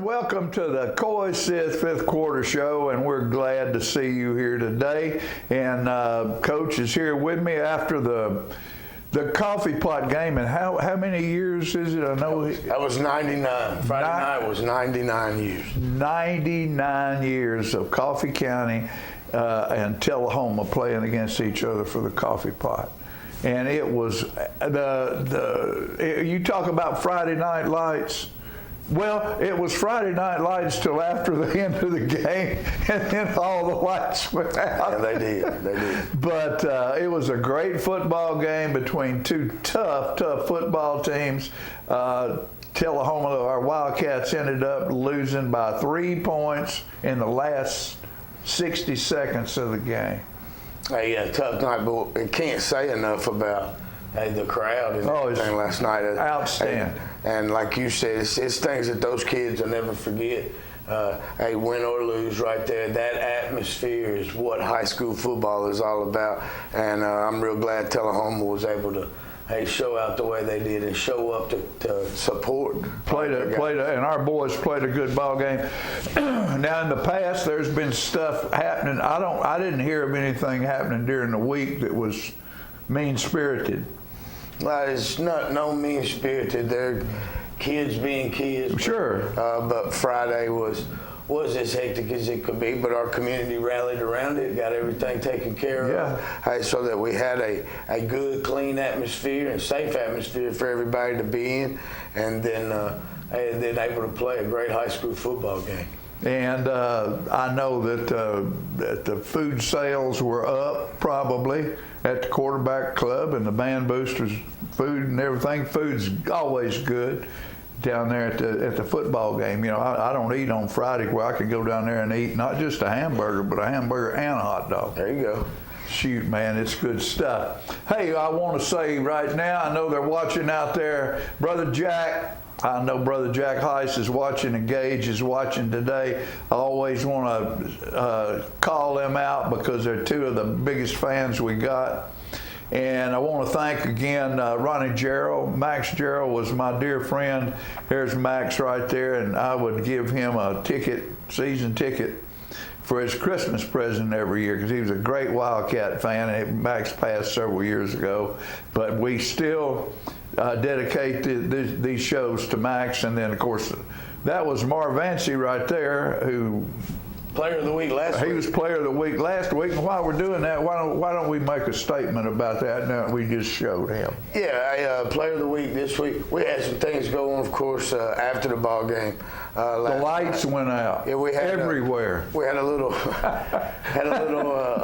Welcome to the Coy Sisk Fifth Quarter Show, and we're glad to see you here today. And Coach is here with me after the coffee pot game. And how many years is it? I know that was 99. Friday night was 99 years. 99 years of Coffee County and Tullahoma playing against each other for the coffee pot. And it was you talk about Friday Night Lights. Well, it was Friday Night Lights till after the end of the game, and then all the lights went out. Yeah, they did. But it was a great football game between two tough football teams. Tullahoma, our Wildcats, ended up losing by 3 points in the last 60 seconds of the game. Hey, yeah, tough night, but we can't say enough about the crowd and everything last night. Outstanding. And like you said, it's things that those kids will never forget. Hey, win or lose right there, that atmosphere is what high school football is all about. And I'm real glad Tullahoma was able to show out the way they did and show up to support. And our boys played a good ball game. Now in the past, there's been stuff happening. I didn't hear of anything happening during the week that was mean-spirited. Well, it's no mean-spirited. They're kids being kids. Sure. But Friday was as hectic as it could be, but our community rallied around it, got everything taken care of. Hey, so that we had a good, clean atmosphere and safe atmosphere for everybody to be in, and then able to play a great high school football game. And I know that the food sales were up probably at the quarterback club and the band boosters, food and everything. Food's always good down there at the football game. You know, I don't eat on Friday where I could go down there and eat not just a hamburger, but a hamburger and a hot dog. There you go. Shoot, man, it's good stuff. Hey, I want to say right now, I know they're watching out there. Brother Jack, I know Brother Jack Heiss is watching and Gage is watching today. I always want to call them out because they're two of the biggest fans we got. And I want to thank again Ronnie Gerald. Max Gerald was my dear friend. There's Max right there, and I would give him a season ticket for his Christmas present every year because he was a great Wildcat fan. Max passed several years ago, but we still dedicate these shows to Max. And then, of course, that was Marv Anstey right there, who Player of the Week last week. He was Player of the Week last week. And while we're doing that, why don't we make a statement about that now that we just showed him? Yeah, Player of the Week this week. We had some things go on, of course, after the ball game. The lights went out. Yeah, we had everywhere. We had a little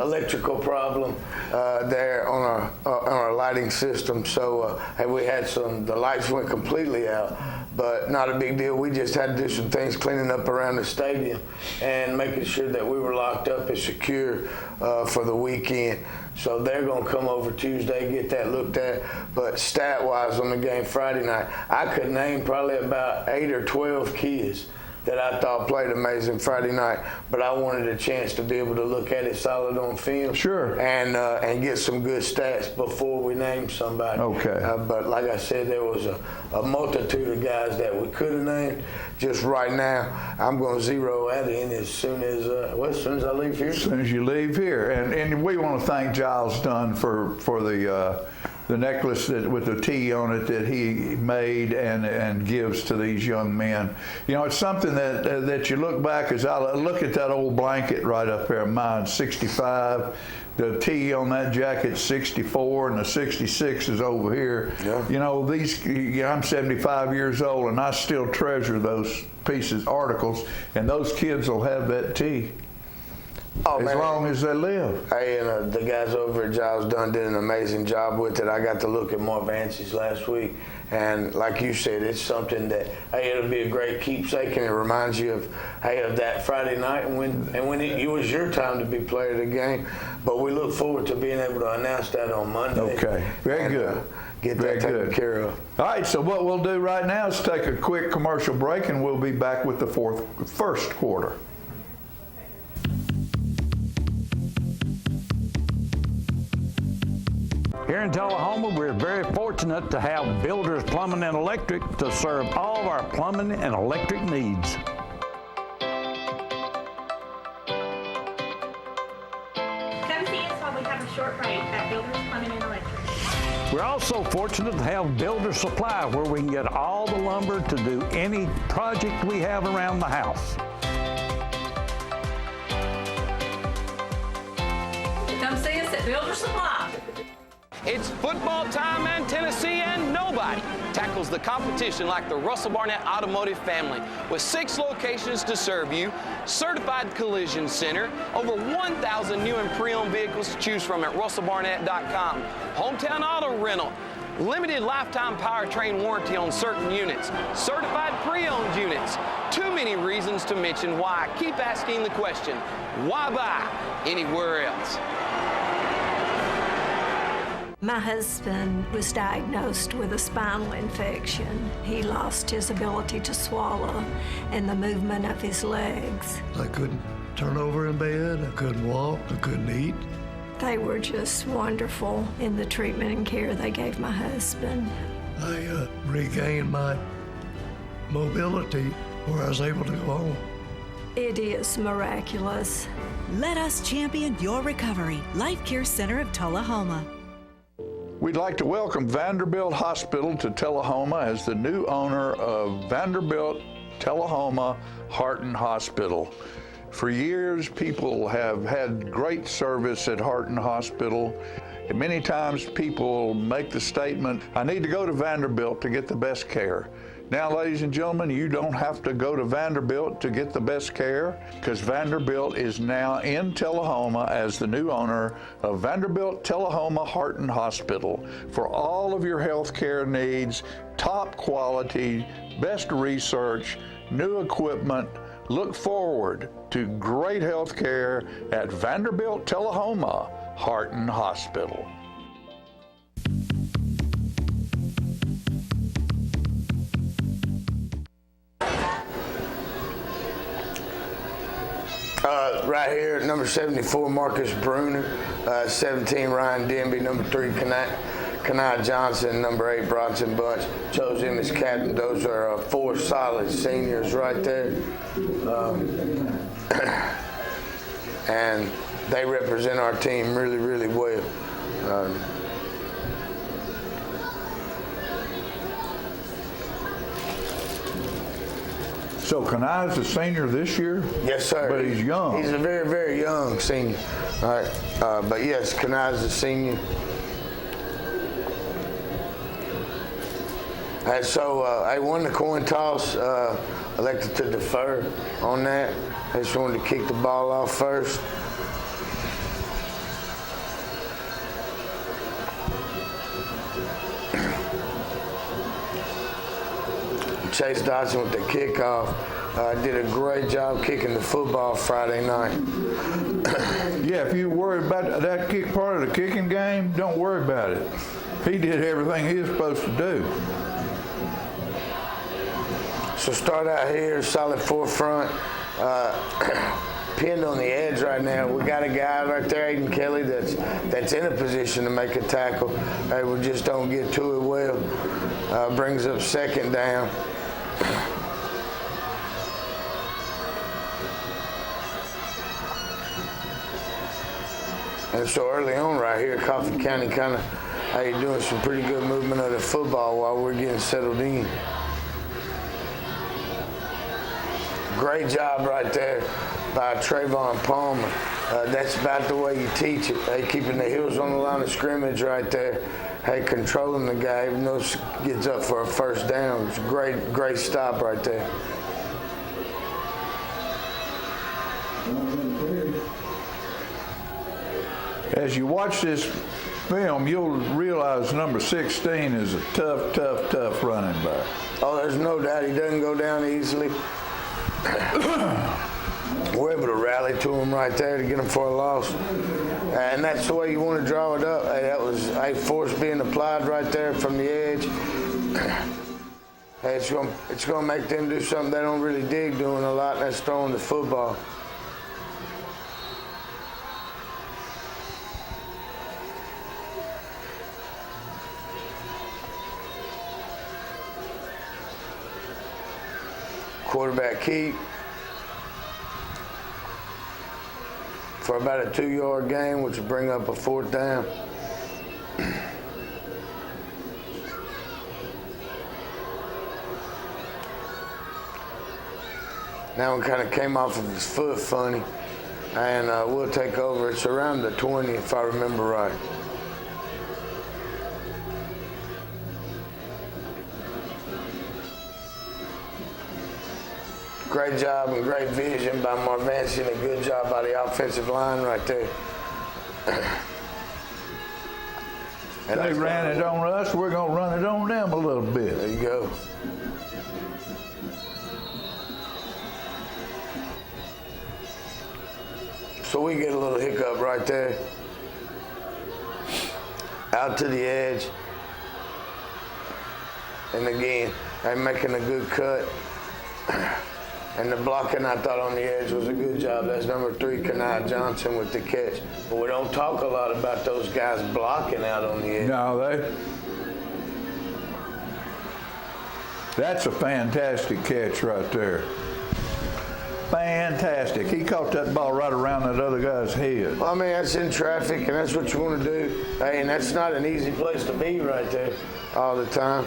electrical problem there on our lighting system. So we had the lights went completely out. But not a big deal. We just had to do some things cleaning up around the stadium and making sure that we were locked up and secure for the weekend. So they're going to come over Tuesday, get that looked at. But stat-wise on the game Friday night, I could name probably about 8 or 12 kids that I thought played amazing Friday night, but I wanted a chance to be able to look at it solid on film. Sure. And get some good stats before we name somebody. Okay. But like I said, there was a multitude of guys that we could have named. Just right now, I'm going to zero that in as soon as I leave here. As soon as you leave here. And we want to thank Giles Dunn for the necklace with the T on it that he made and gives to these young men. You know, it's something that you look back as I look at that old blanket right up there, mine, 65. The T on that jacket, 64, and the 66 is over here. Yeah. You know, I'm 75 years old, and I still treasure those articles, and those kids will have that T. Oh, as long as they live. Hey, and the guys over at Giles Dunn did an amazing job with it. I got to look at Marv Anstey's last week, and like you said, it's something that it'll be a great keepsake, and it reminds you of that Friday night and when it was your time to be player of the game. But we look forward to being able to announce that on Monday. Okay, very good. Get that taken care of. All right, so what we'll do right now is take a quick commercial break, and we'll be back with the first quarter. Here in Tullahoma, we're very fortunate to have Builders Plumbing and Electric to serve all of our plumbing and electric needs. Builders Plumbing and Electric. We're also fortunate to have Builder Supply, where we can get all the lumber to do any project we have around the house. Come see us at Builder Supply. It's football time in Tennessee, and nobody tackles the competition like the Russell Barnett Automotive family. With 6 locations to serve you, certified collision center, over 1,000 new and pre-owned vehicles to choose from at russellbarnett.com, hometown auto rental, limited lifetime powertrain warranty on certain units, certified pre-owned units. Too many reasons to mention why. Keep asking the question, why buy anywhere else? My husband was diagnosed with a spinal infection. He lost his ability to swallow and the movement of his legs. I couldn't turn over in bed, I couldn't walk, I couldn't eat. They were just wonderful in the treatment and care they gave my husband. I regained my mobility where I was able to go home. It is miraculous. Let us champion your recovery. Life Care Center of Tullahoma. We'd like to welcome Vanderbilt Hospital to Tullahoma as the new owner of Vanderbilt Tullahoma Heart and Hospital. For years, people have had great service at Heart and Hospital. And many times people make the statement, I need to go to Vanderbilt to get the best care. Now, ladies and gentlemen, you don't have to go to Vanderbilt to get the best care, because Vanderbilt is now in Tullahoma as the new owner of Vanderbilt Tullahoma Heart and Hospital. For all of your health care needs, top quality, best research, new equipment, look forward to great health care at Vanderbilt Tullahoma Heart and Hospital. Right here, number 74, Marcus Bruner, 17, Ryan Denby, number 3, Kanai Johnson, number 8, Bronson Bunch. Chose him as captain. Those are 4 solid seniors right there. And they represent our team really, really well. So Kanai's a senior this year? Yes, sir. But he's young. He's a very, very young senior. All right. But yes, Kanai's a senior. And so I won the coin toss, elected to defer on that. I just wanted to kick the ball off first. Chase Dodson with the kickoff. Did a great job kicking the football Friday night. Yeah, if you worry about that kick part of the kicking game, don't worry about it. He did everything he was supposed to do. So start out here, solid forefront. Pinned on the edge right now. We got a guy right there, Aiden Kelly, that's in a position to make a tackle. We just don't get to it well. Brings up second down. And so early on right here, Coffee County kind of doing some pretty good movement of the football while we're getting settled in. Great job right there by Trayvon Palmer. That's about the way you teach it. Keeping the heels on the line of scrimmage right there. Controlling the guy, even though he gets up for a first down. It's a great, great stop right there. As you watch this film, you'll realize number 16 is a tough, tough, tough running back. Oh, there's no doubt he doesn't go down easily. We're able to rally to him right there to get him for a loss. And that's the way you want to draw it up. That was force being applied right there from the edge. It's going to make them do something they don't really dig doing a lot, and that's throwing the football. Quarterback keep for about a 2-yard gain, which will bring up a 4th down. That one kind of came off of his foot funny. And we'll take over. It's around the 20, if I remember right. Great job and great vision by Marvancy, and a good job by the offensive line right there. And They ran it on us, we're going to run it on them a little bit. there you go. So we get a little hiccup right there. Out to the edge. And again, they're making a good cut. And the blocking, I thought, on the edge was a good job. That's number 3, Kenai Johnson, with the catch. But we don't talk a lot about those guys blocking out on the edge. No, that's a fantastic catch right there. Fantastic. He caught that ball right around that other guy's head. Well, I mean, that's in traffic, and that's what you want to do. Hey, and that's not an easy place to be right there all the time.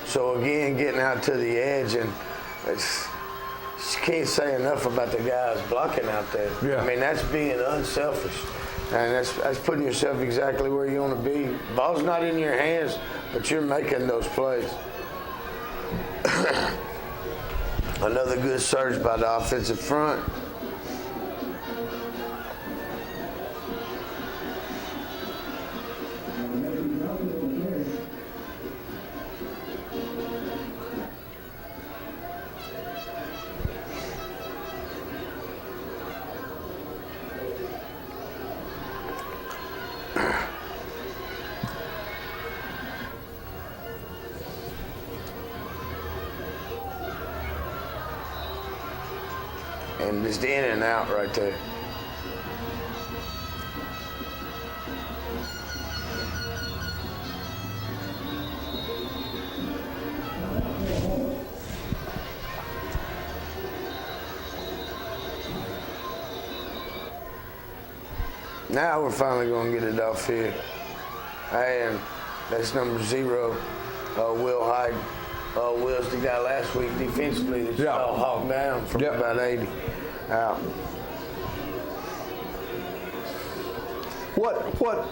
So again, getting out to the edge, and you can't say enough about the guys blocking out there. Yeah. I mean, that's being unselfish, and that's putting yourself exactly where you want to be. Ball's not in your hands, but you're making those plays. Another good surge by the offensive front. And just in and out right there. Now we're finally going to get it off here. And that's number 0, Will Hyde. Will's the guy last week defensively that saw hawk down from about 80 out. What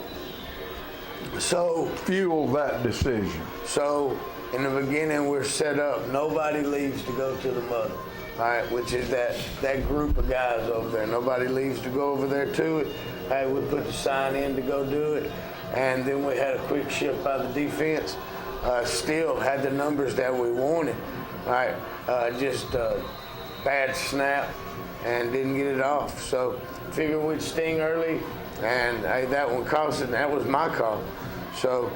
So fueled that decision? So in the beginning, we're set up. Nobody leaves to go to the mud, all right, which is that group of guys over there. Nobody leaves to go over there to it. Hey, we put the sign in to go do it, and then we had a quick shift by the defense. Still had the numbers that we wanted, all right, just bad snap and didn't get it off. So figured we'd sting early, and hey, that one cost it, and that was my call. So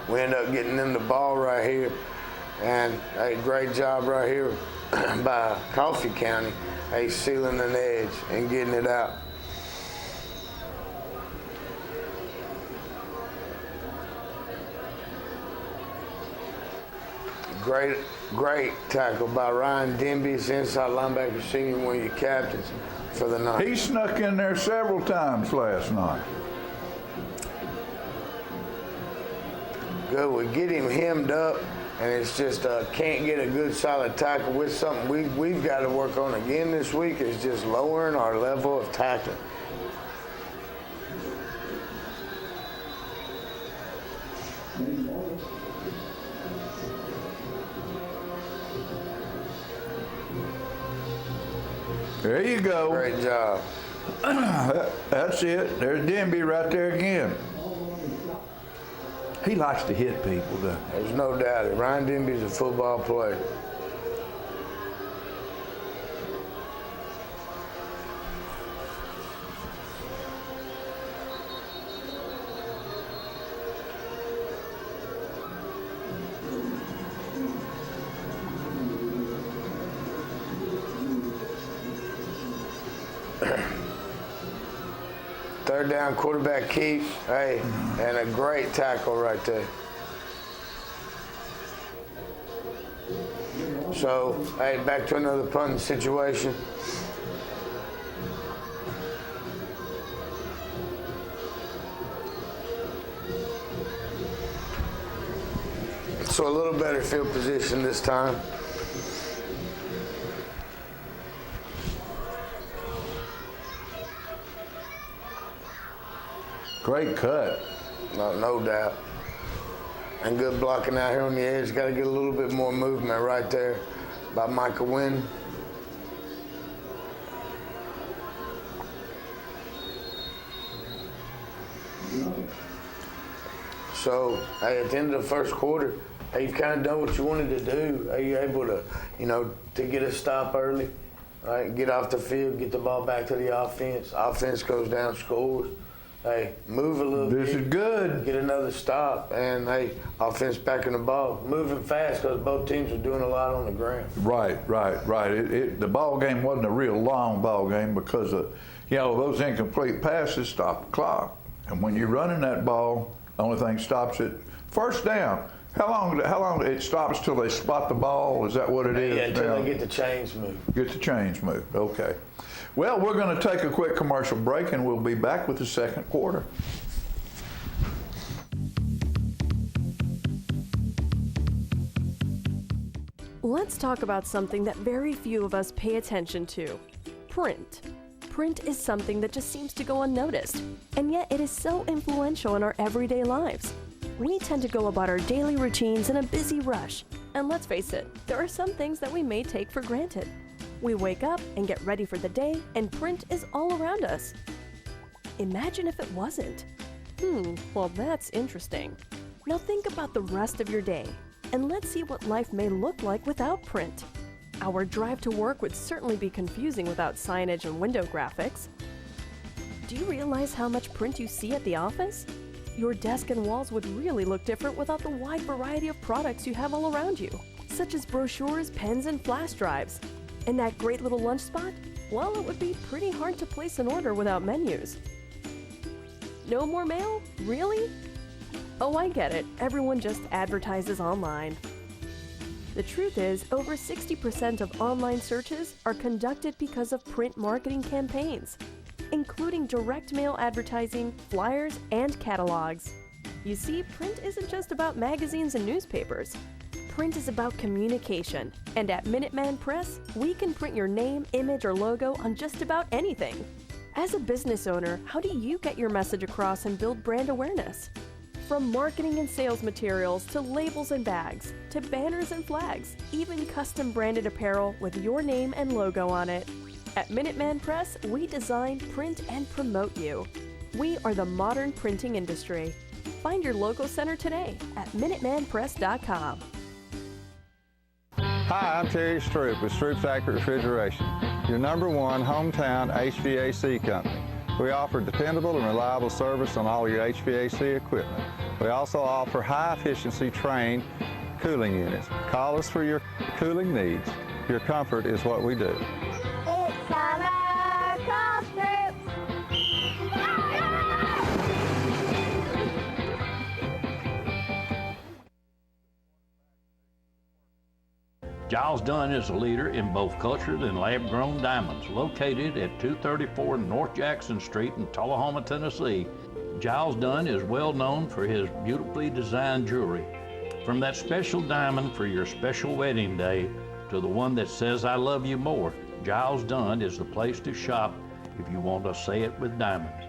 we end up getting them the ball right here, and a great job right here by Coffee County, sealing an edge and getting it out. Great tackle by Ryan Denby, inside linebacker senior, one of your captains for the night. He snuck in there several times last night. Good, we get him hemmed up, and it's just can't get a good solid tackle with something we've got to work on again this week is just lowering our level of tackling. There you go. Great job. That's it. There's Denby right there again. He likes to hit people, though. There's no doubt. Ryan Denby's a football player. Third down, quarterback keep, and a great tackle right there. So, hey, back to another punting situation. So a little better field position this time. Great cut. No doubt. And good blocking out here on the edge. Got to get a little bit more movement right there by Michael Wynn. So, hey, at the end of the first quarter, hey, you kind of done what you wanted to do. Hey, you're able to, to get a stop early, right? Get off the field, get the ball back to the offense. Offense goes down, scores. Hey, move a little bit. This is good. Get another stop, and hey, offense back in the ball. Moving fast because both teams are doing a lot on the ground. Right. The ball game wasn't a real long ball game because of, those incomplete passes stop the clock. And when you're running that ball, the only thing stops it, first down. How long it stops till they spot the ball? Is that what it is? Yeah, until now? they get the chains moved. Get the chains moved, okay. Well, we're going to take a quick commercial break and we'll be back with the second quarter. Let's talk about something that very few of us pay attention to: print. Print is something that just seems to go unnoticed, and yet it is so influential in our everyday lives. We tend to go about our daily routines in a busy rush, and let's face it, there are some things that we may take for granted. We wake up and get ready for the day, and print is all around us. Imagine if it wasn't. Well, that's interesting. Now think about the rest of your day, and let's see what life may look like without print. Our drive to work would certainly be confusing without signage and window graphics. Do you realize how much print you see at the office? Your desk and walls would really look different without the wide variety of products you have all around you, such as brochures, pens, and flash drives. And that great little lunch spot? Well, it would be pretty hard to place an order without menus. No more mail? Really? Oh, I get it. Everyone just advertises online. The truth is, over 60% of online searches are conducted because of print marketing campaigns, including direct mail advertising, flyers, and catalogs. You see, print isn't just about magazines and newspapers. Print is about communication, and at Minuteman Press, we can print your name, image, or logo on just about anything. As a business owner, how do you get your message across and build brand awareness? From marketing and sales materials to labels and bags, to banners and flags, even custom branded apparel with your name and logo on it. At Minuteman Press, we design, print, and promote you. We are the modern printing industry. Find your local center today at MinutemanPress.com. Hi, I'm Terry Stroop with Stroop's Accurate Refrigeration, your #1 hometown HVAC company. We offer dependable and reliable service on all your HVAC equipment. We also offer high-efficiency trained cooling units. Call us for your cooling needs. Your comfort is what we do. It's summer, call Stroop. Giles Dunn is a leader in both cultured and lab-grown diamonds, located at 234 North Jackson Street in Tullahoma, Tennessee. Giles Dunn is well known for his beautifully designed jewelry. From that special diamond for your special wedding day to the one that says I love you more, Giles Dunn is the place to shop if you want to say it with diamonds.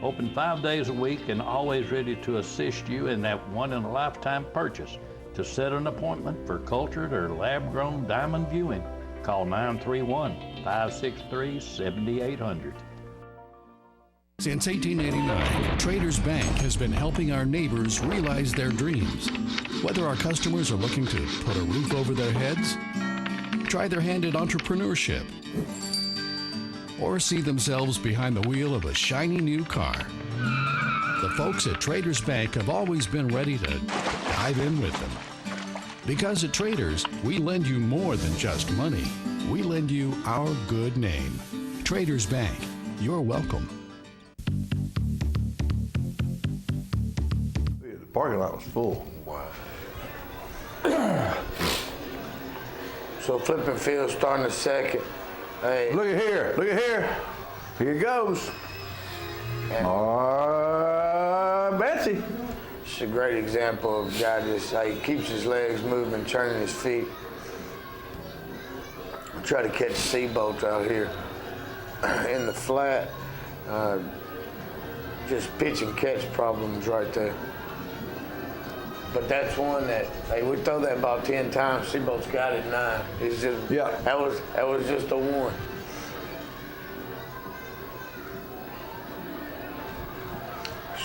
Open 5 days a week and always ready to assist you in that one-in-a-lifetime purchase. To set an appointment for cultured or lab-grown diamond viewing, call 931-563-7800. Since 1889, Traders Bank has been helping our neighbors realize their dreams. Whether our customers are looking to put a roof over their heads, try their hand at entrepreneurship, or see themselves behind the wheel of a shiny new car, the folks at Traders Bank have always been ready to dive in with them. Because at Traders, we lend you more than just money. We lend you our good name. Traders Bank, you're welcome. The parking lot was full. Wow. So flipping field starting the second. Hey. Look at here. Look at here. Here it goes. Betsy. It's a great example of a guy just how he keeps his legs moving, turning his feet. Try to catch seaboats out here in the flat. Just pitch and catch problems right there. But that's one that, hey, we throw that ball 10 times, seaboat's got it 9. It's just, that was just a one.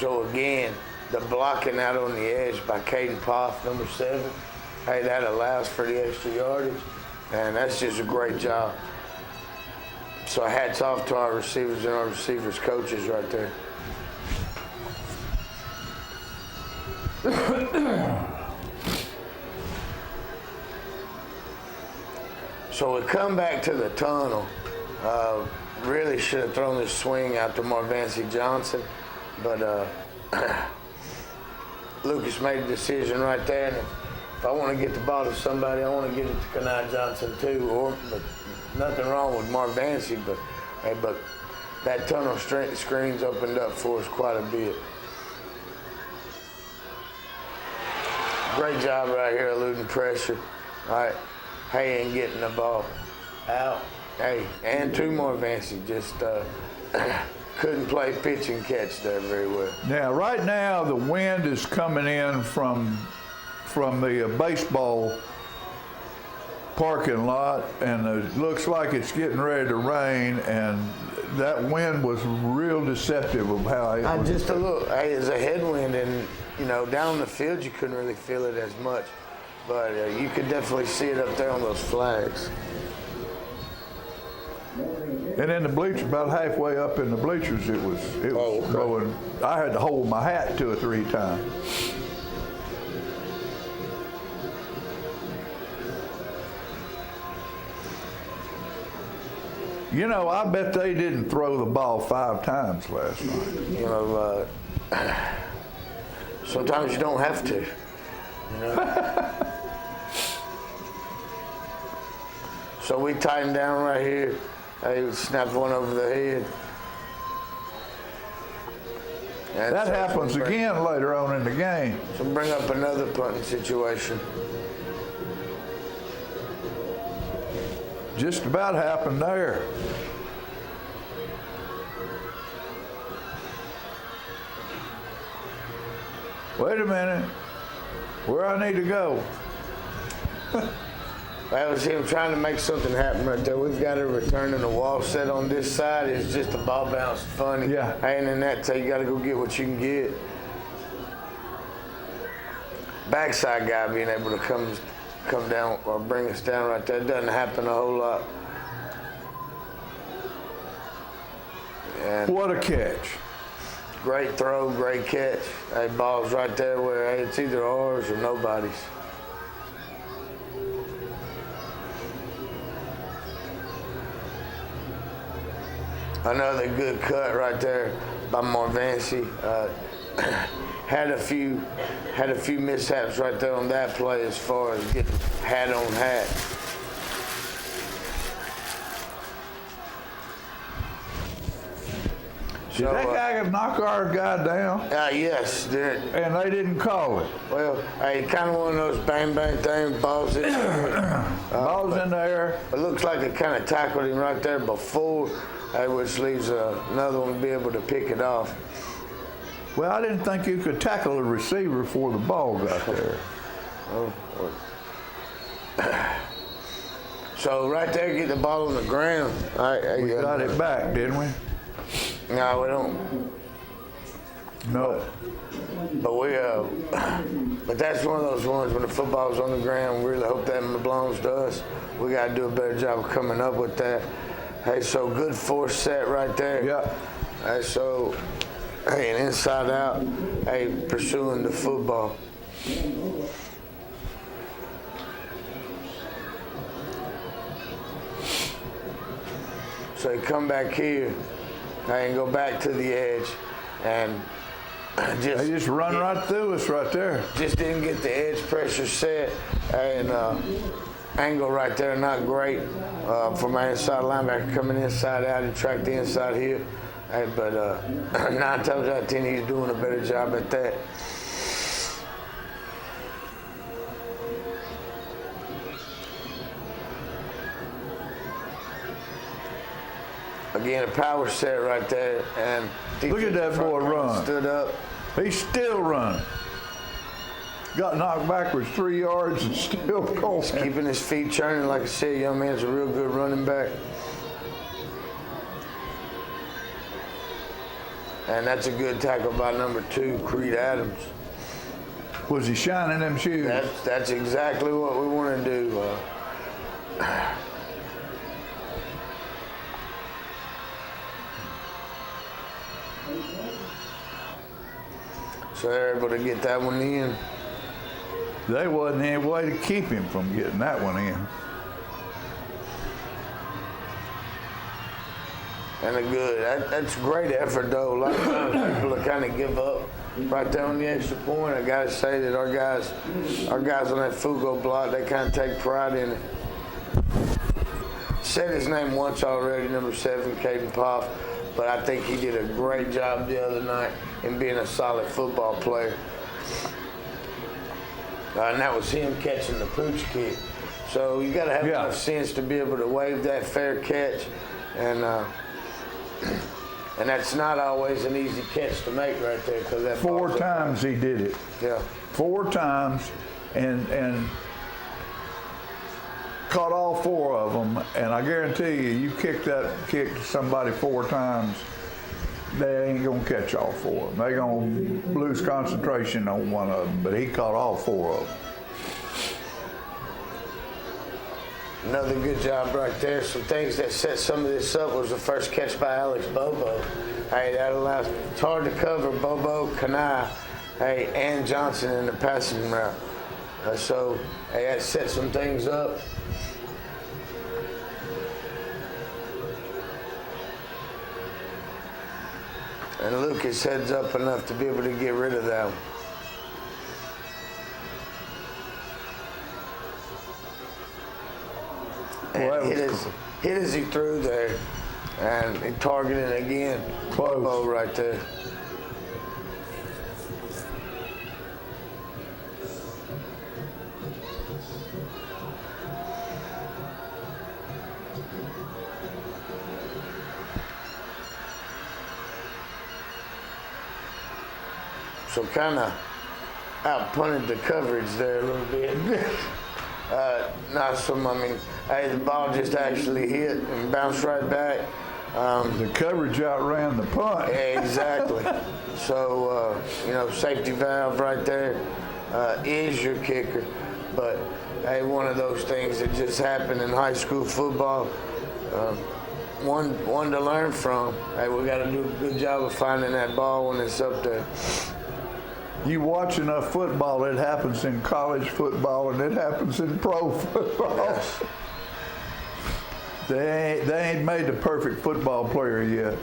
So again, the blocking out on the edge by Caden Poff, number 7, hey, that allows for the extra yardage, and that's just a great job. So hats off to our receivers and our receivers coaches right there. So we come back to the tunnel. Really should have thrown this swing out to Marvancy Johnson, but Lucas made a decision right there. And if I want to get the ball to somebody, I want to get it to Kenai Johnson too. But nothing wrong with Marvancy, but that tunnel screen's opened up for us quite a bit. Great job right here, eluding pressure. All right, hey, and getting the ball out. Hey, and 2 more Vancy, just couldn't play pitch and catch there very well. Now, right now, the wind is coming in from the baseball parking lot, and it looks like it's getting ready to rain, and that wind was real deceptive of how it was. Just a little, hey, it's a headwind, and down the field you couldn't really feel it as much, but you could definitely see it up there on those flags. And in the bleachers, about halfway up in the bleachers, it was blowing. I had to hold my hat 2 or 3 times. I bet they didn't throw the ball 5 times last night. Sometimes you don't have to. So we tighten down right here. Hey, snap one over the head. And that happens again later on in the game. So bring up another punting situation. Just about happened there. Wait a minute. Where I need to go? That was him trying to make something happen right there. We've got a return in the wall set on this side. It's just a ball bounce funny. Yeah. And in that, you got to go get what you can get. Backside guy being able to come down or bring us down right there. It doesn't happen a whole lot. And what a catch. Great throw, great catch. Hey, ball's right there where it's either ours or nobody's. Another good cut right there by Marvancy. Had a few mishaps right there on that play as far as getting hat on hat. Did that guy knock our guy down? Yes. And they didn't call it? Well, hey, kind of one of those bang-bang things, balls in the air. Balls in the air. It looks like they kind of tackled him right there before, which leaves another one to be able to pick it off. Well, I didn't think you could tackle a receiver before the ball got there. So right there, get the ball on the ground. We got it back, didn't we? No, we don't. No. But that's one of those ones when the football's on the ground, we really hope that belongs to us. We got to do a better job of coming up with that. Hey, so good force set right there. Yeah. Hey, so, hey, and inside out, hey, pursuing the football. So you come back here. And go back to the edge, and they just run right through us right there. Just didn't get the edge pressure set, and angle right there, not great for my inside linebacker coming inside out and track the inside here. Hey, but 9 times out of 10, he's doing a better job at that. Again, a power set right there, and look at that boy run. Stood up. He's still running. Got knocked backwards 3 yards and still going. He's keeping his feet churning. Like I said, young man's a real good running back. And that's a good tackle by number 2, Creed Adams. Was he shining them shoes? That's exactly what we want to do. So they're able to get that one in. There wasn't any way to keep him from getting that one in. And a good, that's great effort though. A lot of times people kind of give up right there on the extra point. I gotta say that our guys on that Fugo block, they kind of take pride in it. Said his name once already, number 7, Caden Poff, but I think he did a great job the other night in being a solid football player. And that was him catching the pooch kick. So you gotta have enough sense to be able to wave that fair catch, and that's not always an easy catch to make right there, because that 4 times he did it. Yeah. 4 times, and caught all 4 of them. And I guarantee you kick to somebody 4 times, they ain't gonna catch all 4 of them. They gonna lose concentration on one of them. But he caught all 4 of them. Another good job right there. Some things that set some of this up was the first catch by Alex Bobo. Hey, that allows, it's hard to cover Bobo, Kanai, hey, and Johnson in the passing route. So, hey, that set some things up. And Lucas heads up enough to be able to get rid of that one. And hit as he threw there, and he targeted again. Close right there. So kind of out-punted the coverage there a little bit. Hey, the ball just actually hit and bounced right back. The coverage outran the punt. Yeah, exactly. So, safety valve right there is your kicker. But, hey, one of those things that just happened in high school football. One to learn from. Hey, we got to do a good job of finding that ball when it's up there. You watch enough football, it happens in college football and it happens in pro football. Yes. They ain't made the perfect football player yet.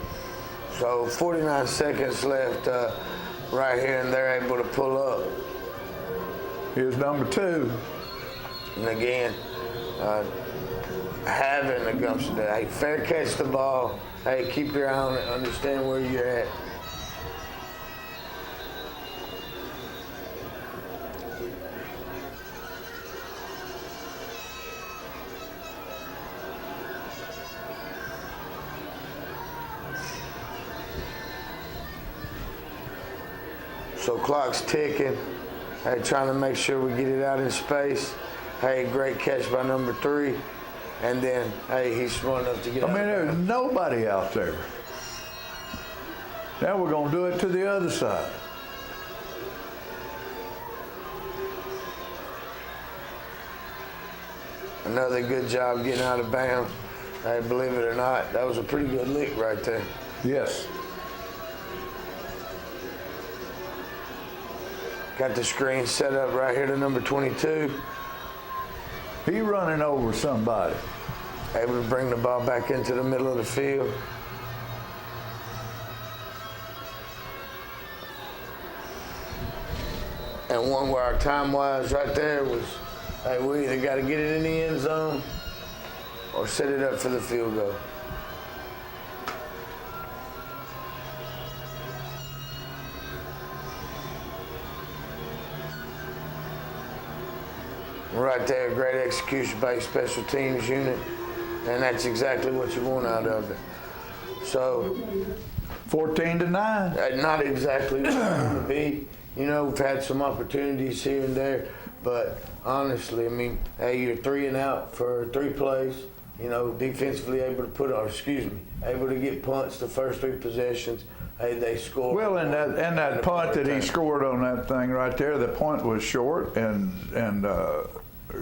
So 49 seconds left right here, and they're able to pull up. Here's number 2. And again, having the gumption there. Hey, fair catch the ball. Hey, keep your eye on it. Understand where you're at. So clock's ticking. Hey, trying to make sure we get it out in space. Hey, great catch by number 3. And then, hey, he's smart enough to get out. There's nobody out there. Now we're going to do it to the other side. Another good job getting out of bounds. Hey, believe it or not, that was a pretty good lick right there. Yes. Got the screen set up right here to number 22. He running over somebody. Able to bring the ball back into the middle of the field. And one where our time was right there was hey, we either got to get it in the end zone or set it up for the field goal. Right there, great execution-based special teams unit, and that's exactly what you want out of it. So, 14-9. Not exactly what you want to be. You know, we've had some opportunities here and there, but honestly, I mean, hey, you're 3 and out for 3 plays. You know, defensively able to get punts the first 3 possessions. Hey, they scored. Well, and that punt that he scored on that thing right there, the point was short and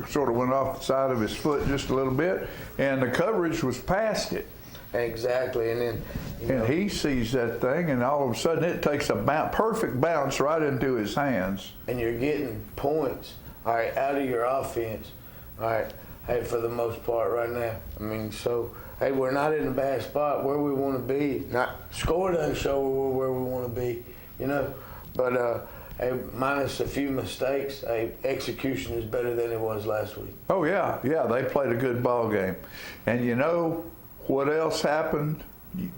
sort of went off the side of his foot just a little bit, and the coverage was past it. Exactly, and then and he sees that thing, and all of a sudden it takes a perfect bounce right into his hands. And you're getting points, all right, out of your offense, all right. Hey, for the most part right now. I mean, so hey, we're not in a bad spot where we want to be. Not score doesn't show where we want to be, you know. But hey, minus a few mistakes, hey, execution is better than it was last week. Oh yeah, they played a good ball game, and you know what else happened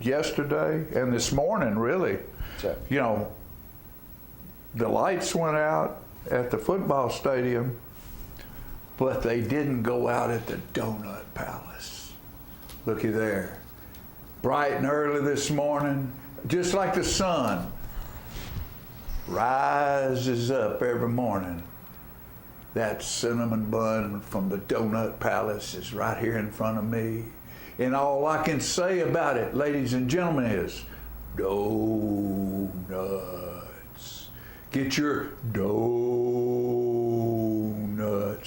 yesterday and this morning, really? You know, the lights went out at the football stadium, but they didn't go out at the Donut Palace. Looky there. Bright and early this morning, just like the sun rises up every morning. That cinnamon bun from the Donut Palace is right here in front of me. And all I can say about it, ladies and gentlemen, is donuts. Get your donuts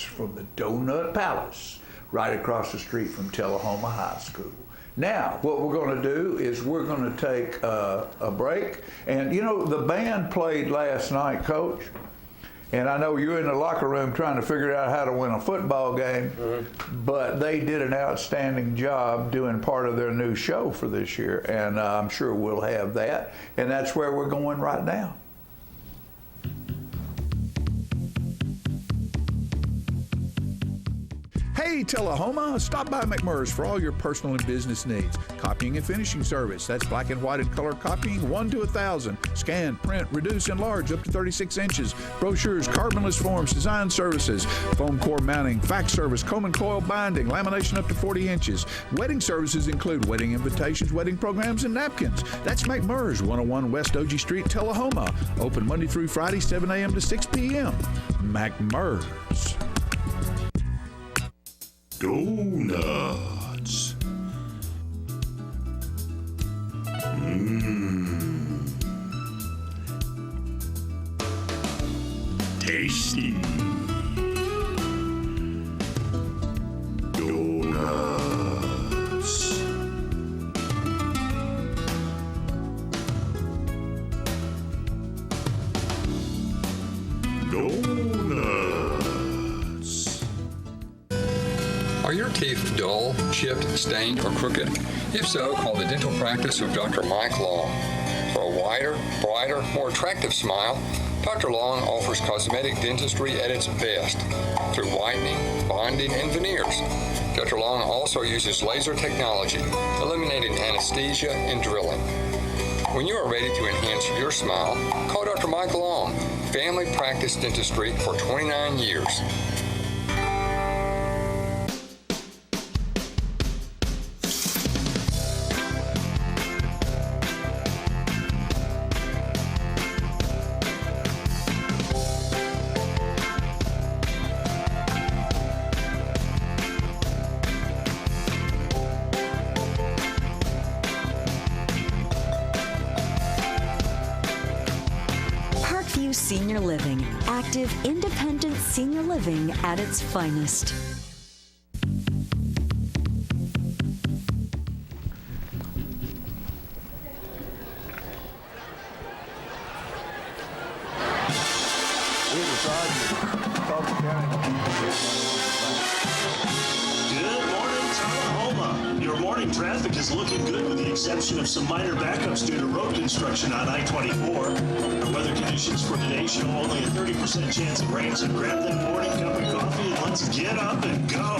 from the Donut Palace right across the street from Tullahoma High School. Now, what we're going to do is we're going to take a break. And, you know, the band played last night, Coach. And I know you're in the locker room trying to figure out how to win a football game, but they did an outstanding job doing part of their new show for this year, and I'm sure we'll have that. And that's where we're going right now. Hey, Tullahoma, stop by McMurray's for all your personal and business needs. Copying and finishing service. That's black and white and color copying 1 to 1,000. Scan, print, reduce, enlarge up to 36 inches. Brochures, carbonless forms, design services, foam core mounting, fax service, comb and coil binding, lamination up to 40 inches. Wedding services include wedding invitations, wedding programs, and napkins. That's McMurray's, 101 West OG Street, Tullahoma. Open Monday through Friday, 7 a.m. to 6 p.m. McMurray's. Donuts. Tasty. Donuts. Donuts. Are your teeth dull, chipped, stained, or crooked? If so, call the dental practice of Dr. Mike Long. For a wider, brighter, more attractive smile, Dr. Long offers cosmetic dentistry at its best through whitening, bonding, and veneers. Dr. Long also uses laser technology, eliminating anesthesia and drilling. When you are ready to enhance your smile, call Dr. Mike Long, family practice dentistry for 29 years. Senior Living. Active, independent senior living at its finest. Good morning, Tullahoma. Your morning traffic is is looking good with the exception of some minor backups due to road construction on I-24. Our weather conditions for today show only a 30% chance of rain, so grab that morning cup of coffee and let's get up and go.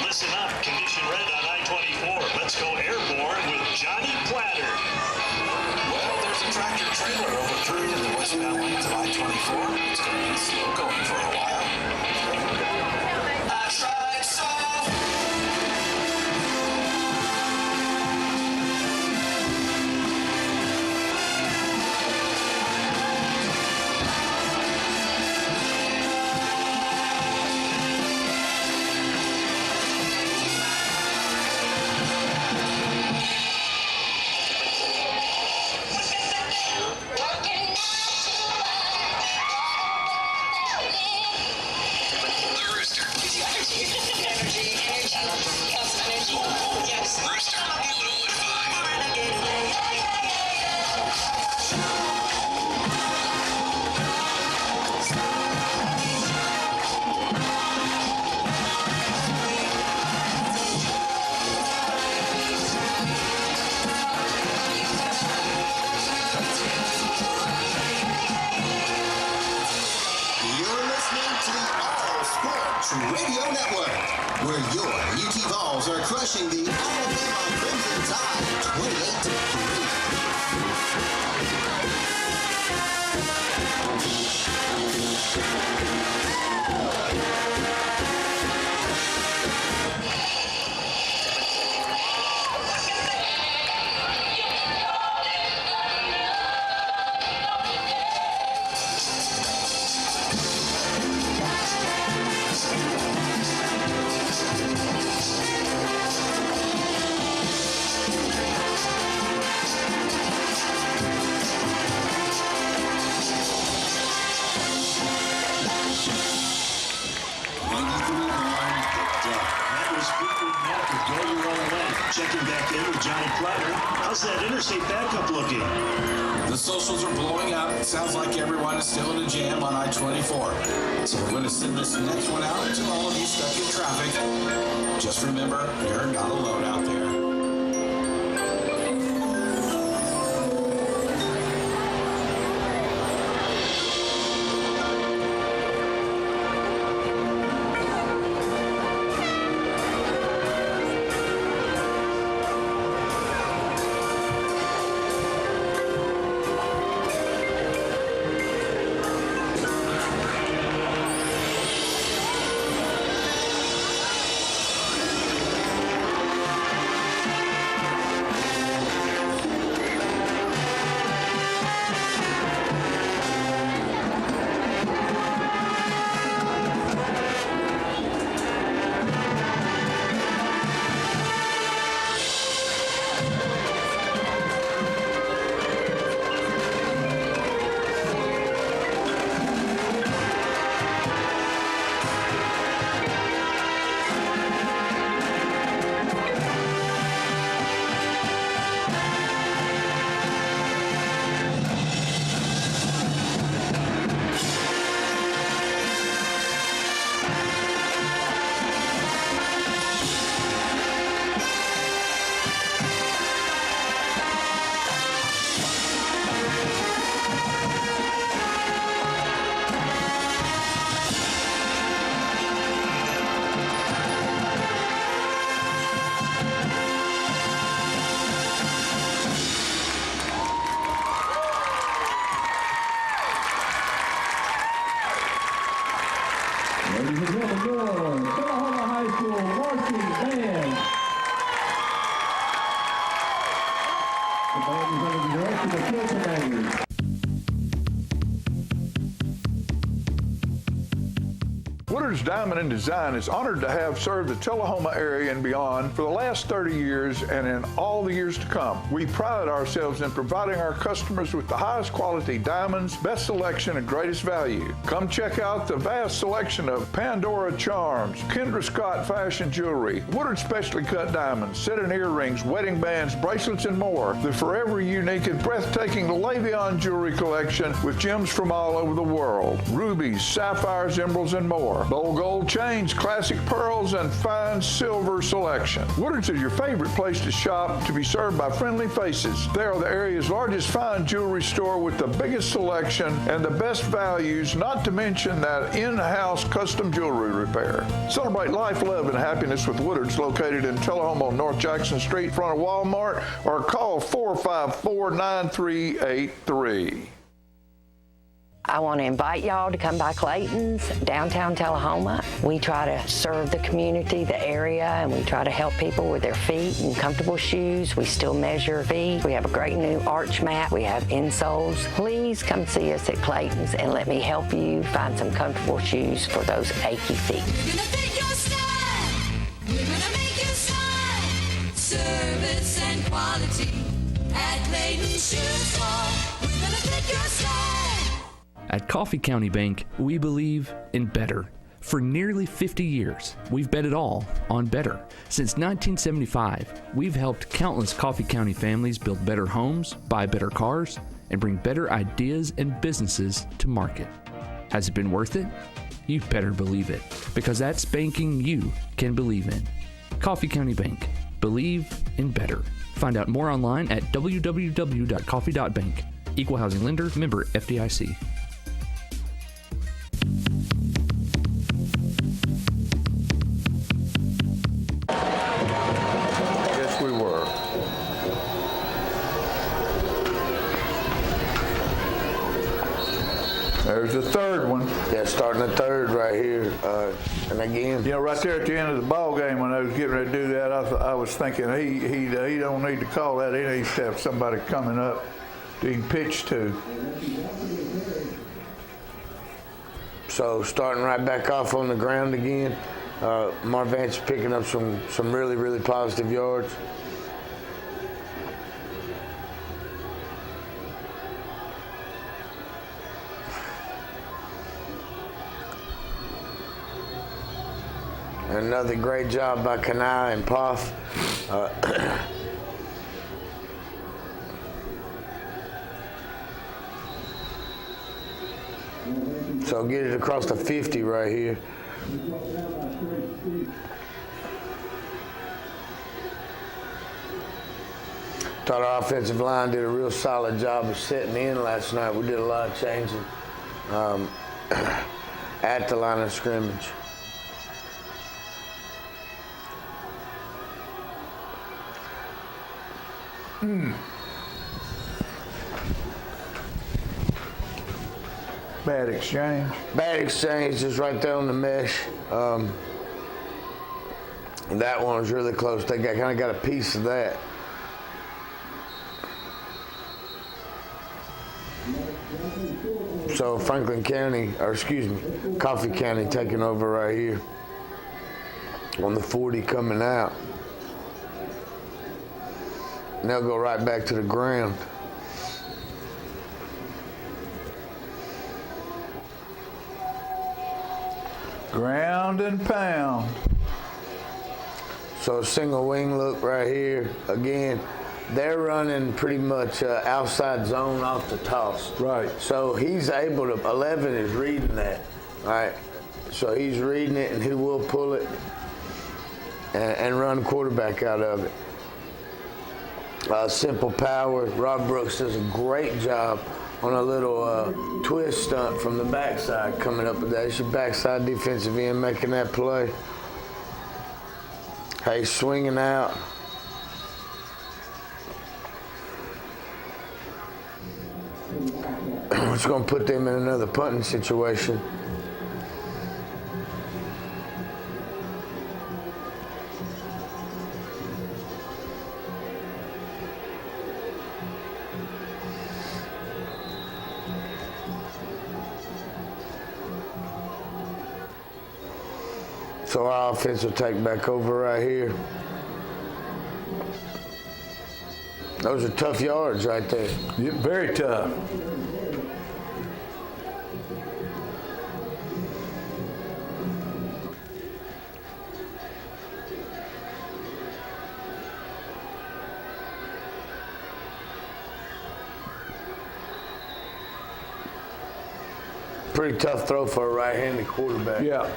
Listen up, condition red on I-24. Let's go airborne with Johnny Platter. Well, there's a tractor trailer overturned in the westbound lanes of I-24. It's going to be slow going for a while. I tried so. Radio Network, where your UT Vols are crushing the Alabama Crimson Tide 28. Checking back in with Johnny Platter. How's that interstate backup looking? The socials are blowing up. It sounds like everyone is still in a jam on I-24. So we're going to send this next one out to all of you stuck in traffic. Just remember, you're not alone out there. Ladies and gentlemen, your Tullahoma High School marching band. The band is under the direction of field commanders. Woodard's Diamond and Design is honored to have served the Tullahoma area and beyond for the last 30 years and in all the years to come. We pride ourselves in providing our customers with the highest quality diamonds, best selection, and greatest value. Come check out the vast selection of Pandora charms, Kendra Scott fashion jewelry, Woodard specially cut diamonds, set and earrings, wedding bands, bracelets, and more. The forever unique and breathtaking Le'Veon jewelry collection with gems from all over the world, rubies, sapphires, emeralds, and more. Bold gold chains, classic pearls, and fine silver selection. Woodard's is your favorite place to shop, to be served by friendly faces. They are the area's largest fine jewelry store with the biggest selection and the best values, not to mention that in-house custom jewelry repair. Celebrate life, love, and happiness with Woodard's, located in Tullahoma on North Jackson Street in front of Walmart, or call 454-9383. I want to invite y'all to come by Clayton's, downtown Tullahoma. We try to serve the community, the area, and we try to help people with their feet and comfortable shoes. We still measure feet. We have a great new arch mat. We have insoles. Please come see us at Clayton's and let me help you find some comfortable shoes for those achy feet. We're gonna fit your style. We're gonna make you smile. Service and quality at Clayton's Shoe Store. We're gonna fit your style. At Coffee County Bank, we believe in better. For nearly 50 years, we've bet it all on better. Since 1975, we've helped countless Coffee County families build better homes, buy better cars, and bring better ideas and businesses to market. Has it been worth it? You better believe it, because that's banking you can believe in. Coffee County Bank. Believe in better. Find out more online at www.coffee.bank. Equal housing lender, member FDIC. Yes, we were. There's the third one. Yeah, starting the third right here. And again, you know, right there at the end of the ball game when I was getting ready to do that, I was thinking he don't need to call that. He needs to have somebody coming up that he can pitch to. So starting right back off on the ground again. Marvance picking up some really, really positive yards. Another great job by Kanai and Poff. So get it across the 50 right here. Thought our offensive line did a real solid job of setting in last night. We did a lot of changing at the line of scrimmage. Bad exchange. Bad exchange, just right there on the mesh. That one was really close. They kind of got a piece of that. So Franklin County, or excuse me, Coffee County taking over right here on the 40 coming out. And they'll go right back to the ground. Ground and pound. So single wing look right here. Again, they're running pretty much outside zone off the toss. Right. So he's able to, 11 is reading that, right? So he's reading it and he will pull it and run quarterback out of it. Simple power. Rob Brooks does a great job on a little twist stunt from the backside coming up with that. It's your backside defensive end making that play. Hey, swinging out. It's going to put them in another punting situation. So our offense will take back over right here. Those are tough yards right there. Yeah, very tough. Pretty tough throw for a right-handed quarterback. Yeah.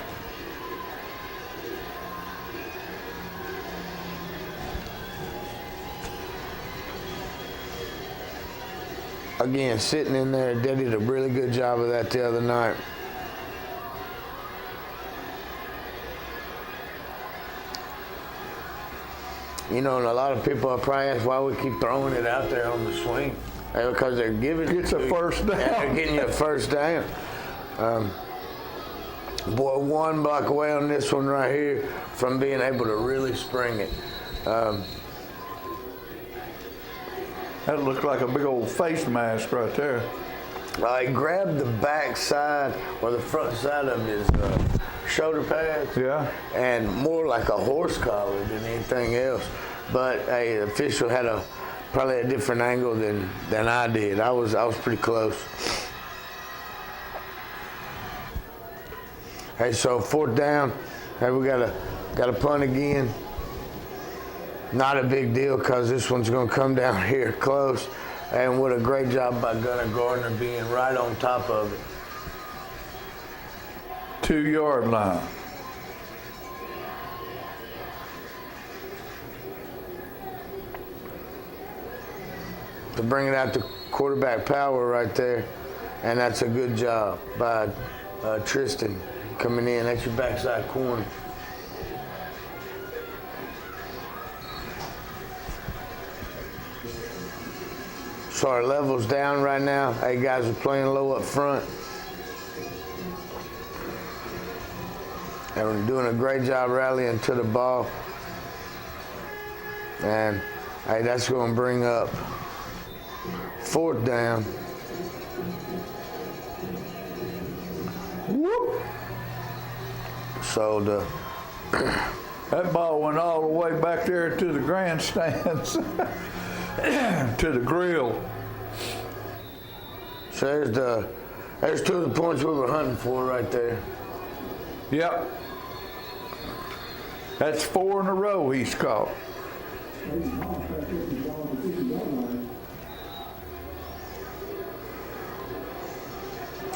Again, sitting in there, they did a really good job of that the other night. You know, and a lot of people are probably ask why we keep throwing it out there on the swing. Because they're giving it a first down. Yeah, they're getting you a first down. Boy, one block away on this one right here from being able to really spring it. That looked like a big old face mask right there. He grabbed the back side or the front side of his shoulder pads. Yeah. And more like a horse collar than anything else. But the official had probably a different angle than I did. I was pretty close. Hey, so fourth down. Hey, we got a punt again. Not a big deal because this one's going to come down here close. And what a great job by Gunnar Gardner being right on top of it. 2-yard line. To bring it out to quarterback power right there. And that's a good job by Tristan coming in. That's your backside corner. So our level's down right now. Hey, guys are playing low up front. And we're doing a great job rallying to the ball. And hey, that's going to bring up fourth down. Whoop. So that ball went all the way back there to the grandstands, to the grill. So there's two of the points we were hunting for right there. Yep. That's 4 in a row he's caught.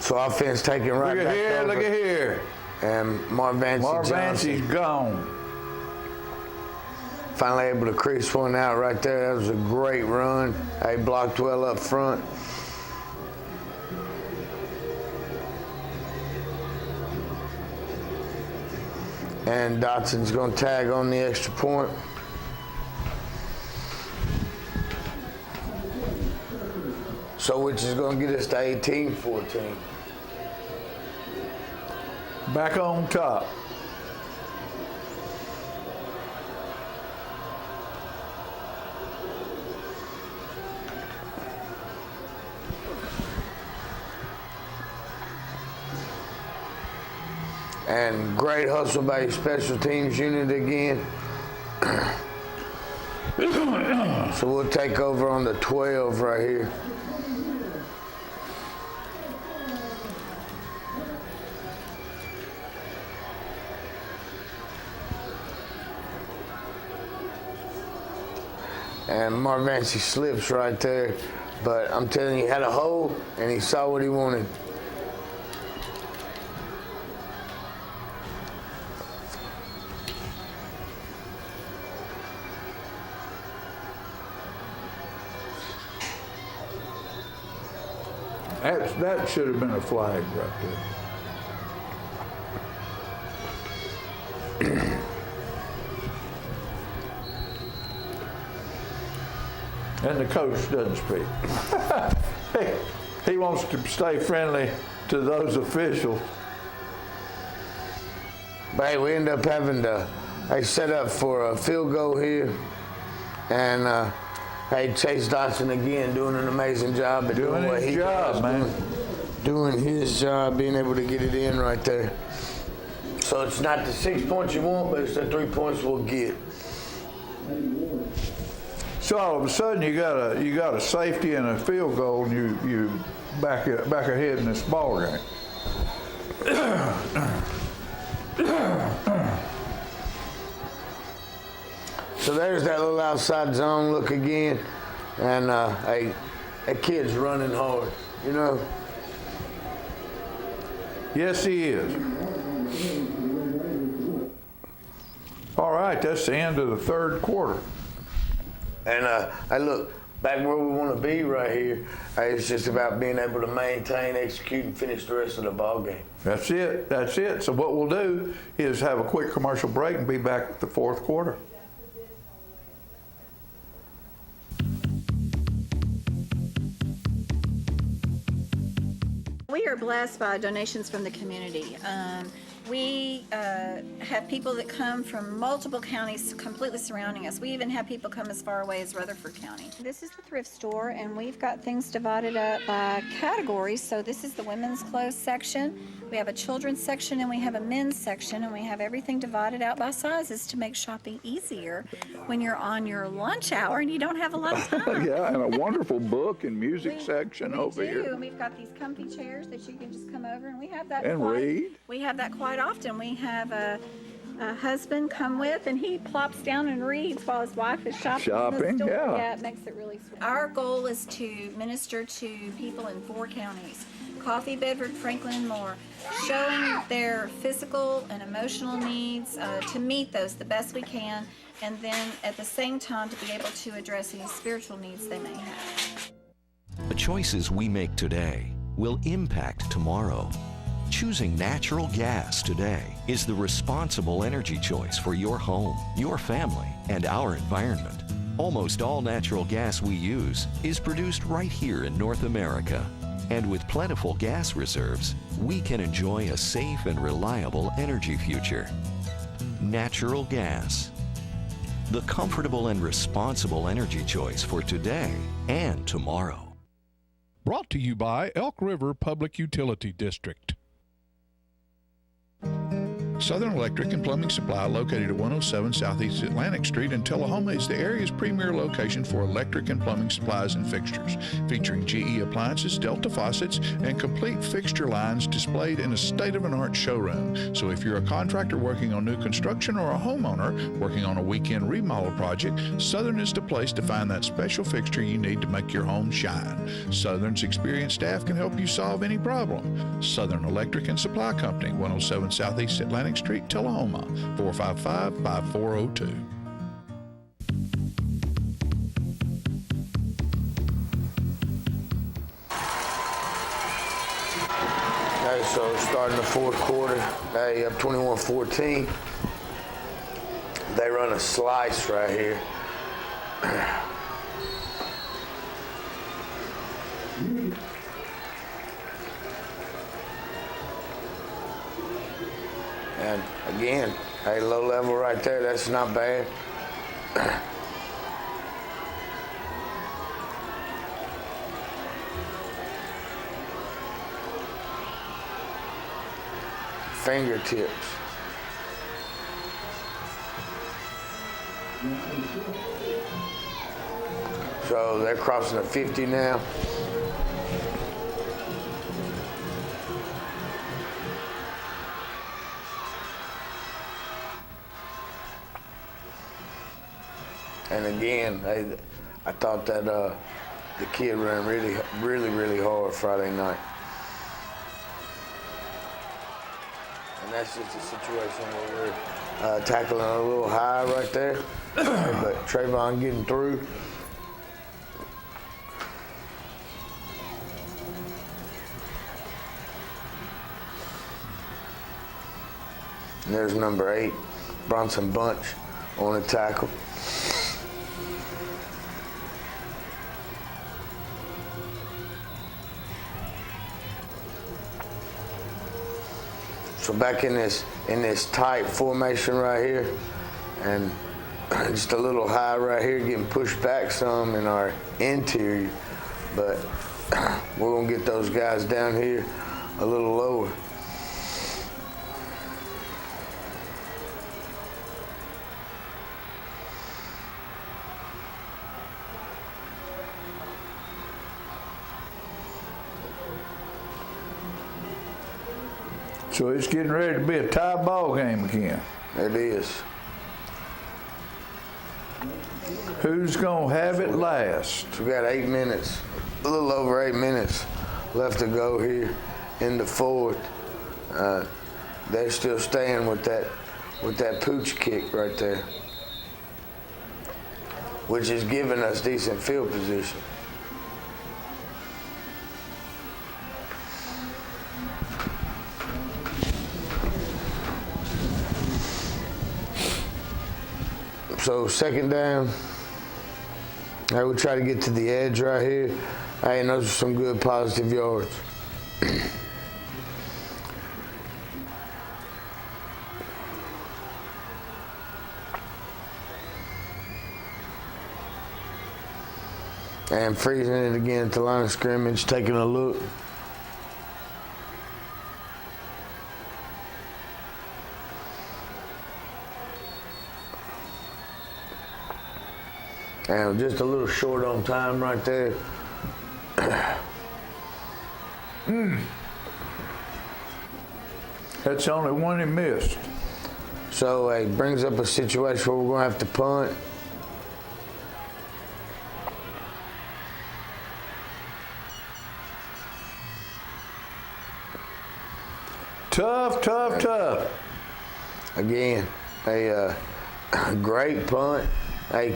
So offense taking right back over. Look at here. And Marvancey's gone. Finally able to crease one out right there. That was a great run. He blocked well up front. And Dotson's going to tag on the extra point. So which is going to get us to 18-14. Back on top. And great hustle by your special teams unit again. So we'll take over on the 12 right here. And Marvancey slips right there. But I'm telling you, he had a hole and he saw what he wanted. That should have been a flag right there. And the coach doesn't speak. He wants to stay friendly to those officials. But hey, we end up having to set up for a field goal here. And hey, Chase Dotson again doing an amazing job at doing what he does, man. Doing his job, being able to get it in right there. So it's not the 6 points you want, but it's the 3 points we'll get. So all of a sudden you got a safety and a field goal, and you back ahead in this ball game. So there's that little outside zone look again, and that kid's running hard, you know. Yes, he is. All right, that's the end of the third quarter. And I look back where we want to be right here. It's just about being able to maintain, execute, and finish the rest of the ball game. That's it. That's it. So what we'll do is have a quick commercial break and be back at the fourth quarter. We are blessed by donations from the community. We have people that come from multiple counties completely surrounding us. We even have people come as far away as Rutherford County. This is the thrift store, and we've got things divided up by categories. So this is the women's clothes section. We have a children's section, and we have a men's section, and we have everything divided out by sizes to make shopping easier when you're on your lunch hour and you don't have a lot of time. Yeah, and a wonderful book and music section over here. And we've got these comfy chairs that you can just come over, and we have that and read. We have that quite often. We have a husband come with, and he plops down and reads while his wife is shopping in the store. Yeah, it makes it really sweet. Our goal is to minister to people in 4 counties: Coffee, Bedford, Franklin, and Moore, showing their physical and emotional needs, to meet those the best we can, and then at the same time to be able to address any spiritual needs they may have. The choices we make today will impact tomorrow. Choosing natural gas today is the responsible energy choice for your home, your family, and our environment. Almost all natural gas we use is produced right here in North America. And with plentiful gas reserves, we can enjoy a safe and reliable energy future. Natural gas. The comfortable and responsible energy choice for today and tomorrow. Brought to you by Elk River Public Utility District. Southern Electric and Plumbing Supply, located at 107 Southeast Atlantic Street in Tullahoma, is the area's premier location for electric and plumbing supplies and fixtures, featuring GE appliances, Delta faucets, and complete fixture lines displayed in a state-of-the-art showroom. So if you're a contractor working on new construction or a homeowner working on a weekend remodel project, Southern is the place to find that special fixture you need to make your home shine. Southern's experienced staff can help you solve any problem. Southern Electric and Supply Company, 107 Southeast Atlantic Street, Tullahoma, 455-5402. Okay, so starting the fourth quarter, they up 21-14. They run a slice right here. And again, hey, low level right there, that's not bad. Fingertips. So they're crossing the 50 now. And again, I thought that the kid ran really hard Friday night. And that's just a situation where we're tackling a little high right there. But Trayvon getting through. And there's number 8, Bronson Bunch, on the tackle. So back in this tight formation right here, and just a little high right here, getting pushed back some in our interior, but we're gonna get those guys down here a little lower. So it's getting ready to be a tie ball game again. It is. Who's gonna have it last? We got 8 minutes, a little over 8 minutes left to go here in the fourth. They're still staying with that pooch kick right there, which is giving us decent field position. So second down, I would try to get to the edge right here. And those are some good positive yards. And freezing it again at the line of scrimmage, taking a look. And just a little short on time right there. That's the only one he missed. So it brings up a situation where we're going to have to punt. Tough. Again, a great punt.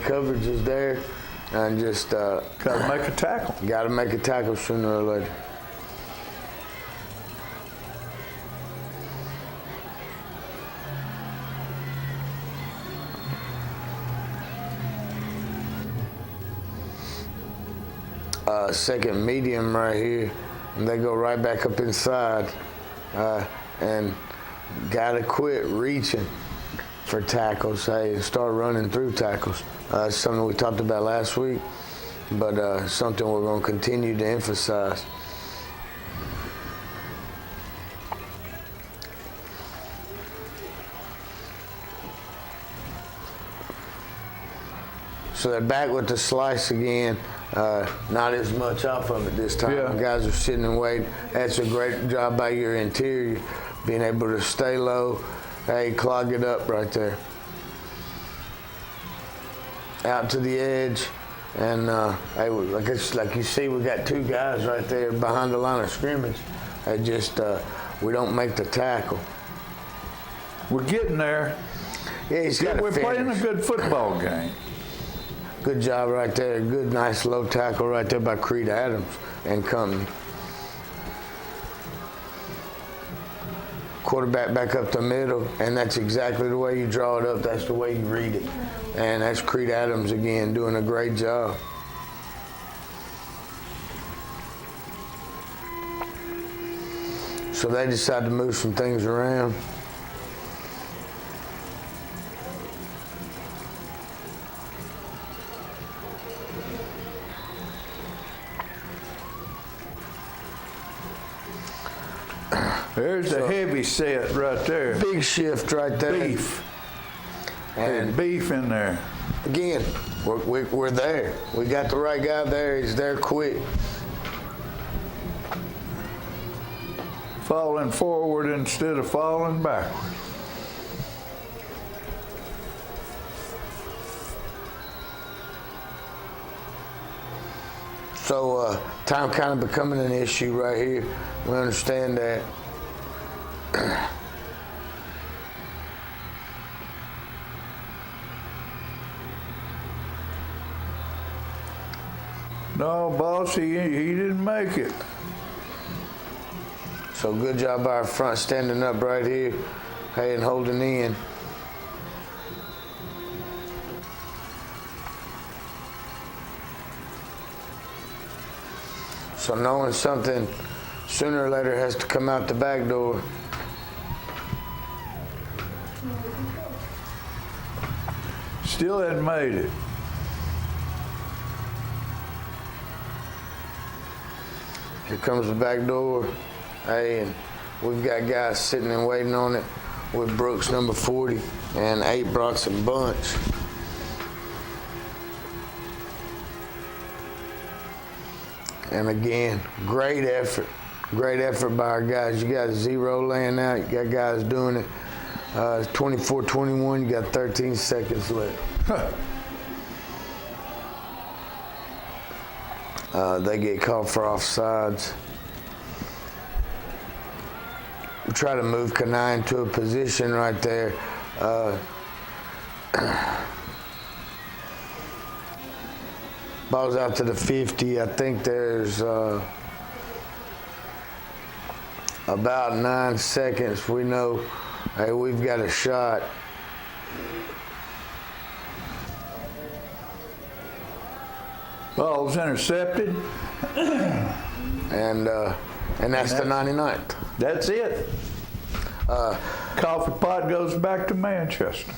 Coverage is there, and just got to make a tackle. Got to make a tackle sooner or later. Second medium right here, and they go right back up inside, and gotta quit reaching for tackles, and start running through tackles. Something we talked about last week, but something we're going to continue to emphasize. So they're back with the slice again. Not as much off of it this time. Yeah. The guys are sitting and waiting. That's a great job by your interior, being able to stay low. Clog it up right there. Out to the edge, and like you see, we got two guys right there behind the line of scrimmage. We don't make the tackle. We're getting there. Yeah, we're playing a good football game. Good job right there. Good, nice low tackle right there by Creed Adams and company. Quarterback back up the middle, and that's exactly the way you draw it up. That's the way you read it. And that's Creed Adams again doing a great job. So they decide to move some things around. There's a heavy set right there. Big shift right there. Beef. And beef in there. Again, we're there. We got the right guy there. He's there quick. Falling forward instead of falling backward. So time kind of becoming an issue right here. We understand that. No, boss, he didn't make it. So good job by our front standing up right here, and holding in. So knowing something sooner or later has to come out the back door. Still hadn't made it. Here comes the back door. And we've got guys sitting and waiting on it with Brooks number 40 and 8 Broxton Bunch. And again, great effort Great effort by our guys. You got 0 laying out. You got guys doing it. 24-21. You got 13 seconds left. They get called for offsides. We try to move Kanai into a position right there. Ball's out to the 50. I think there's about 9 seconds. We know, hey, we've got a shot. Ball's intercepted. And that's the 99th. That's it. Coffee pot goes back to Manchester.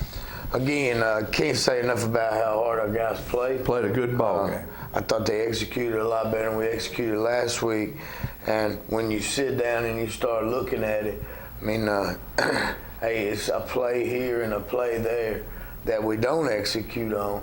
Again, can't say enough about how hard our guys played. Played a good ball game. I thought they executed a lot better than we executed last week. And when you sit down and you start looking at it, I mean, hey, it's a play here and a play there that we don't execute on,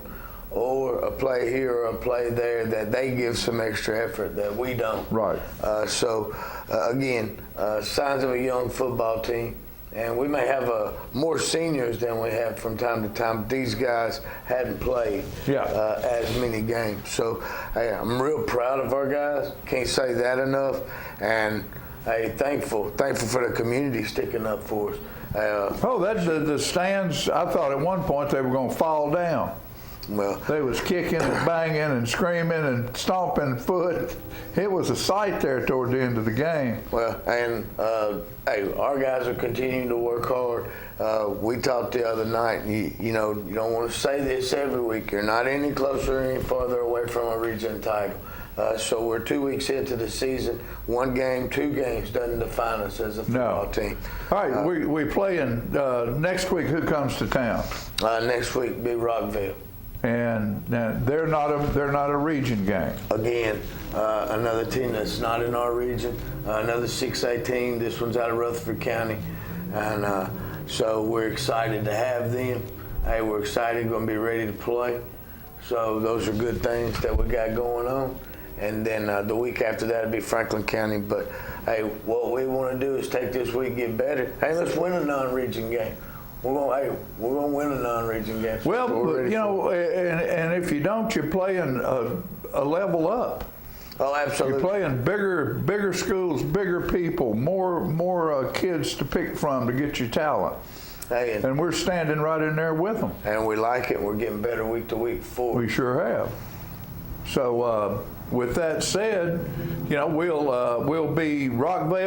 or a play here or a play there that they give some extra effort that we don't. Right. So, again, signs of a young football team. And we may have more seniors than we have from time to time. But these guys hadn't played as many games. So, hey, I'm real proud of our guys. Can't say that enough. And, hey, thankful for the community sticking up for us. The stands, I thought at one point they were going to fall down. Well, they was kicking and banging and screaming and stomping foot. It was a sight there toward the end of the game. Well, and hey, our guys are continuing to work hard. We talked the other night. You know, you don't want to say this every week. You're not any closer or any farther away from a region title. So we're 2 weeks into the season. 1 game, 2 games doesn't define us as a football team. All right, we play in next week. Who comes to town? Next week, be Rockville. And they're not a region game. Again, another team that's not in our region, another 6A team. This one's out of Rutherford County, and so we're excited to have them. Hey, we're excited, going to be ready to play. So those are good things that we got going on. And then the week after that will be Franklin County. But hey, what we want to do is take this week, get better. Hey, let's win a non-region game. We're gonna win a non-region game. Well, you know, and if you don't, you're playing a level up. Oh, absolutely. You're playing bigger schools, bigger people, more kids to pick from to get your talent. Hey, and we're standing right in there with them. And we like it. We're getting better week to week forward. We sure have. So with that said, you know, Rockville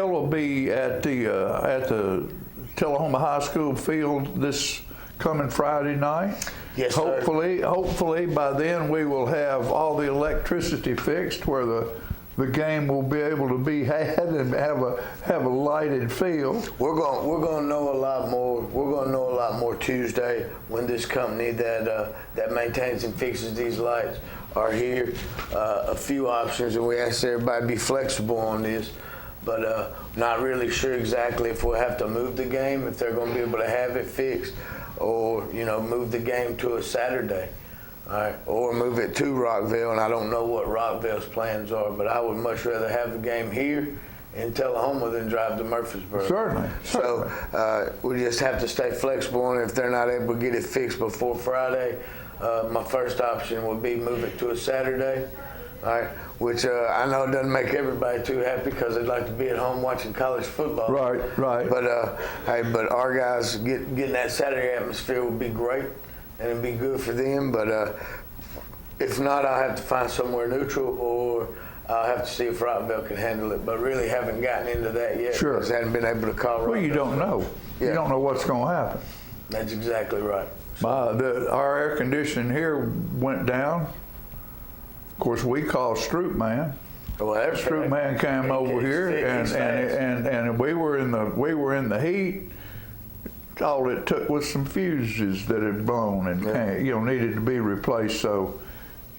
will be at the Tullahoma High School field this coming Friday night. Yes, hopefully by then we will have all the electricity fixed where the game will be able to be had and have a lighted field. We're going to know a lot more. We're going to know a lot more Tuesday when this company that maintains and fixes these lights are here. A few options, and we ask everybody to be flexible on this. But not really sure exactly if we'll have to move the game, if they're going to be able to have it fixed, or move the game to a Saturday, all right, or move it to Rockville. And I don't know what Rockville's plans are, but I would much rather have the game here in Tullahoma than drive to Murfreesboro. Certainly. So we just have to stay flexible, and if they're not able to get it fixed before Friday, my first option would be move it to a Saturday. All right, which I know doesn't make everybody too happy because they'd like to be at home watching college football. Right. But but our guys getting that Saturday atmosphere would be great, and it'd be good for them. But if not, I'll have to find somewhere neutral, or I'll have to see if Rockville can handle it. But really haven't gotten into that yet. Sure. Because I haven't been able to call Rockville. Well, you don't know. Yeah. You don't know what's going to happen. That's exactly right. Our air conditioning here went down. Of course, we called Stroop Man. Well, Stroop Man came over here, and we were in the heat. All it took was some fuses that had blown and needed to be replaced. So,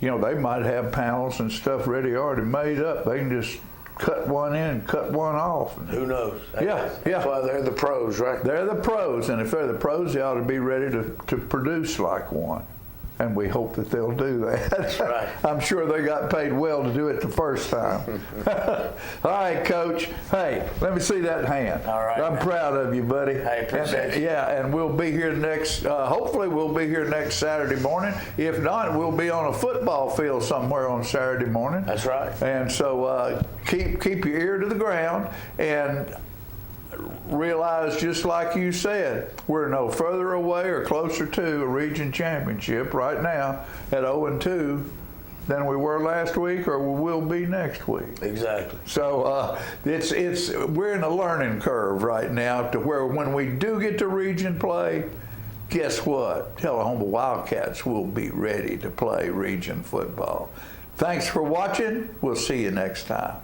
they might have panels and stuff ready already made up. They can just cut one in and cut one off. Who knows? That's why they're the pros, right? They're the pros, and if they're the pros, they ought to be ready to produce like one. And we hope that they'll do that. That's right. I'm sure they got paid well to do it the first time. All right, Coach. Hey, let me see that hand. All right. I'm proud of you, buddy. Hey, appreciate you. Yeah, and we'll be here next, hopefully we'll be here next Saturday morning. If not, we'll be on a football field somewhere on Saturday morning. That's right. And so keep your ear to the ground and realize, just like you said, we're no further away or closer to a region championship right now at 0-2 than we were last week or we will be next week. Exactly. So we're in a learning curve right now to where when we do get to region play, guess what? Tullahoma Wildcats will be ready to play region football. Thanks for watching. We'll see you next time.